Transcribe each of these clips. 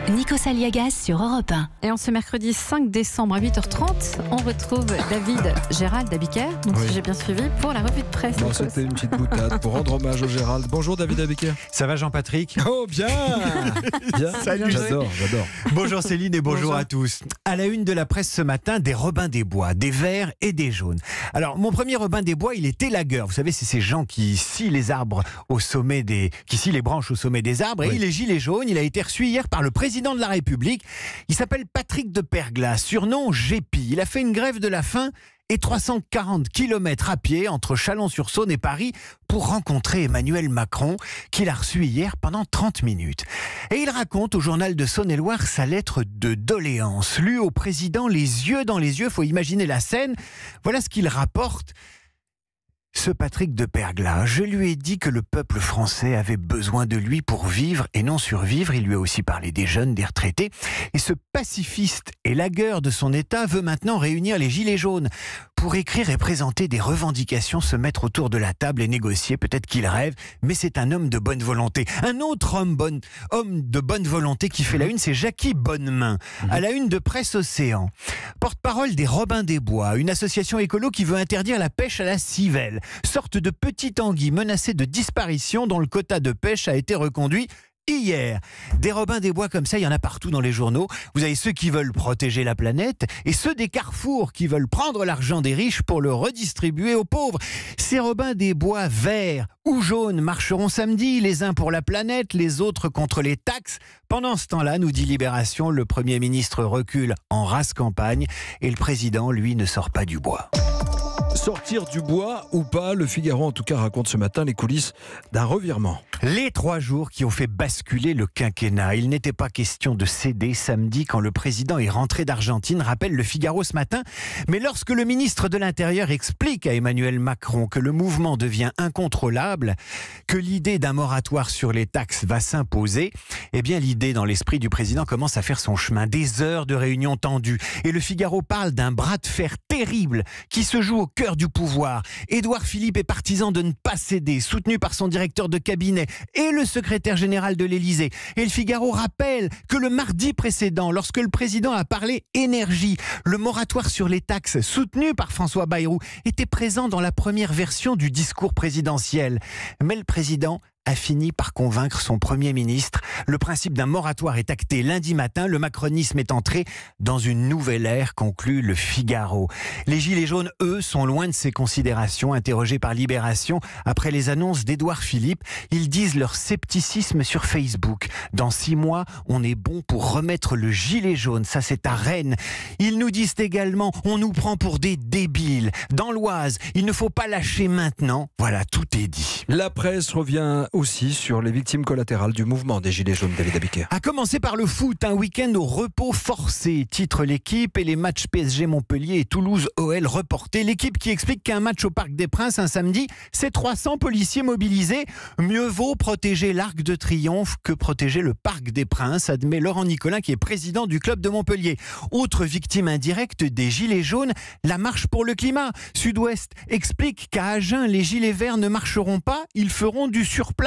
Nikos Aliagas sur Europe 1. Et en ce mercredi 5 décembre à 8h30, on retrouve David Gérald Abiker, donc si j'ai bien suivi, pour la revue de presse. Bon, c'était une petite boutade pour rendre hommage au Gérald. Bonjour David Abiker. Ça va Jean-Patrick? Oh bien, bien. Salut. J'adore. Bonjour Céline et bonjour à tous. À la une de la presse ce matin, des Robins des Bois, des verts et des jaunes. Alors mon premier Robin des Bois, il est élagueur. Vous savez, c'est ces gens qui scient les arbres au sommet qui scient les branches au sommet des arbres. Et il est gilet jaune. Il a été reçu hier par le président de la République. Il s'appelle Patrick de Perglas, surnom Gépi. Il a fait une grève de la faim et 340 km à pied entre Chalon-sur-Saône et Paris pour rencontrer Emmanuel Macron, qu'il a reçu hier pendant 30 minutes. Et il raconte au journal de Saône-et-Loire sa lettre de doléance, lue au président les yeux dans les yeux. Faut imaginer la scène. Voilà ce qu'il rapporte. Ce Patrick de Perglas, je lui ai dit que le peuple français avait besoin de lui pour vivre et non survivre. Il lui a aussi parlé des jeunes, des retraités. Et ce pacifiste et lagueur de son État veut maintenant réunir les gilets jaunes pour écrire et présenter des revendications, se mettre autour de la table et négocier. Peut-être qu'il rêve, mais c'est un homme de bonne volonté. Un autre homme de bonne volonté qui fait la une, c'est Jacky Bonnemain, à la une de Presse Océan. Porte-parole des Robins des Bois, une association écolo qui veut interdire la pêche à la civelle. Sorte de petite anguille menacée de disparition dont le quota de pêche a été reconduit hier. Des Robins des Bois comme ça, il y en a partout dans les journaux. Vous avez ceux qui veulent protéger la planète et ceux des carrefours qui veulent prendre l'argent des riches pour le redistribuer aux pauvres. Ces Robins des Bois verts ou jaunes marcheront samedi, les uns pour la planète, les autres contre les taxes. Pendant ce temps-là, nous dit Libération, le Premier ministre recule en rase campagne et le président, lui, ne sort pas du bois. Sortir du bois ou pas, le Figaro en tout cas raconte ce matin les coulisses d'un revirement. Les 3 jours qui ont fait basculer le quinquennat. Il n'était pas question de céder samedi quand le président est rentré d'Argentine, rappelle le Figaro ce matin. Mais lorsque le ministre de l'Intérieur explique à Emmanuel Macron que le mouvement devient incontrôlable, que l'idée d'un moratoire sur les taxes va s'imposer, eh bien l'idée dans l'esprit du président commence à faire son chemin. Des heures de réunions tendues. Et le Figaro parle d'un bras de fer terrible qui se joue au cœur du pouvoir. Édouard Philippe est partisan de ne pas céder, soutenu par son directeur de cabinet et le secrétaire général de l'Élysée. Et le Figaro rappelle que le mardi précédent, lorsque le président a parlé énergie, le moratoire sur les taxes, soutenu par François Bayrou, était présent dans la première version du discours présidentiel. Mais le président a fini par convaincre son Premier ministre. Le principe d'un moratoire est acté lundi matin. Le macronisme est entré dans une nouvelle ère, conclut le Figaro. Les Gilets jaunes, eux, sont loin de ces considérations. Interrogés par Libération, après les annonces d'Édouard Philippe, ils disent leur scepticisme sur Facebook. Dans 6 mois, on est bon pour remettre le gilet jaune. Ça, c'est à Rennes. Ils nous disent également, on nous prend pour des débiles. Dans l'Oise, il ne faut pas lâcher maintenant. Voilà, tout est dit. La presse revient aussi sur les victimes collatérales du mouvement des Gilets jaunes, David Abiker. À commencer par le foot, un week-end au repos forcé, titre l'équipe, et les matchs PSG Montpellier et Toulouse OL reportés. L'équipe qui explique qu'un match au Parc des Princes un samedi, c'est 300 policiers mobilisés. Mieux vaut protéger l'Arc de Triomphe que protéger le Parc des Princes, admet Laurent Nicolin qui est président du club de Montpellier. Autre victime indirecte des Gilets jaunes, la marche pour le climat. Sud-Ouest explique qu'à Agen, les Gilets verts ne marcheront pas, ils feront du surplace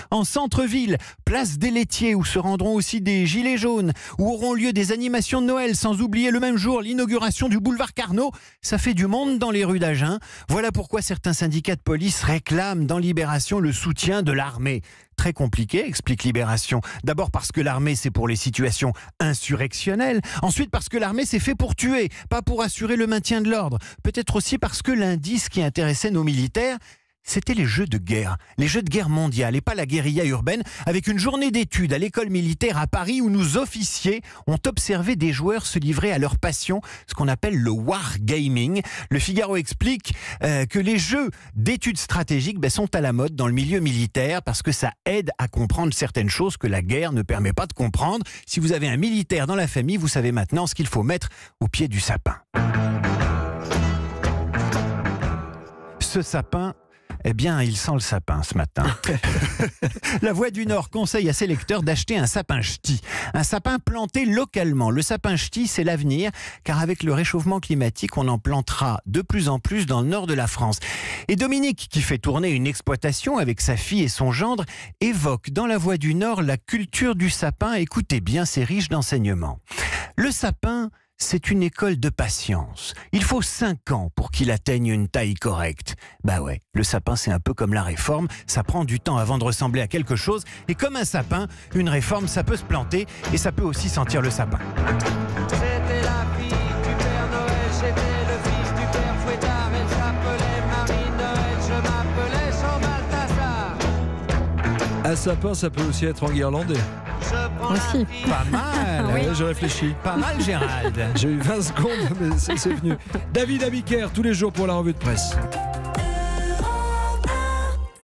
en centre-ville, place des laitiers où se rendront aussi des Gilets jaunes, où auront lieu des animations de Noël, sans oublier le même jour l'inauguration du boulevard Carnot. Ça fait du monde dans les rues d'Agen. Voilà pourquoi certains syndicats de police réclament dans Libération le soutien de l'armée. Très compliqué, explique Libération. D'abord parce que l'armée, c'est pour les situations insurrectionnelles. Ensuite parce que l'armée, c'est fait pour tuer, pas pour assurer le maintien de l'ordre. Peut-être aussi parce que l'indice qui intéressait nos militaires, c'était les jeux de guerre mondiales et pas la guérilla urbaine, avec une journée d'études à l'école militaire à Paris où nos officiers ont observé des joueurs se livrer à leur passion, ce qu'on appelle le wargaming. Le Figaro explique que les jeux d'études stratégiques sont à la mode dans le milieu militaire parce que ça aide à comprendre certaines choses que la guerre ne permet pas de comprendre. Si vous avez un militaire dans la famille, vous savez maintenant ce qu'il faut mettre au pied du sapin. Ce sapin, Eh bien, il sent le sapin ce matin. La Voix du Nord conseille à ses lecteurs d'acheter un sapin ch'ti. Un sapin planté localement. Le sapin ch'ti, c'est l'avenir, car avec le réchauffement climatique, on en plantera de plus en plus dans le nord de la France. Et Dominique, qui fait tourner une exploitation avec sa fille et son gendre, évoque dans La Voix du Nord la culture du sapin. Écoutez bien, c'est riche d'enseignements. Le sapin, c'est une école de patience. Il faut 5 ans pour qu'il atteigne une taille correcte. Bah ouais, le sapin c'est un peu comme la réforme, ça prend du temps avant de ressembler à quelque chose, et comme un sapin, une réforme ça peut se planter, et ça peut aussi sentir le sapin. C'était la fille du Père Noël, j'étais le fils du Père Fouettard, elle s'appelait Marie-Noël, je m'appelais Jean Balthazar. Un sapin, ça peut aussi être enguirlandé. Aussi. Pas mal. Ouais, je réfléchis. Pas mal, Gérald. J'ai eu 20 secondes, mais c'est venu. David Abiker, tous les jours pour la revue de presse.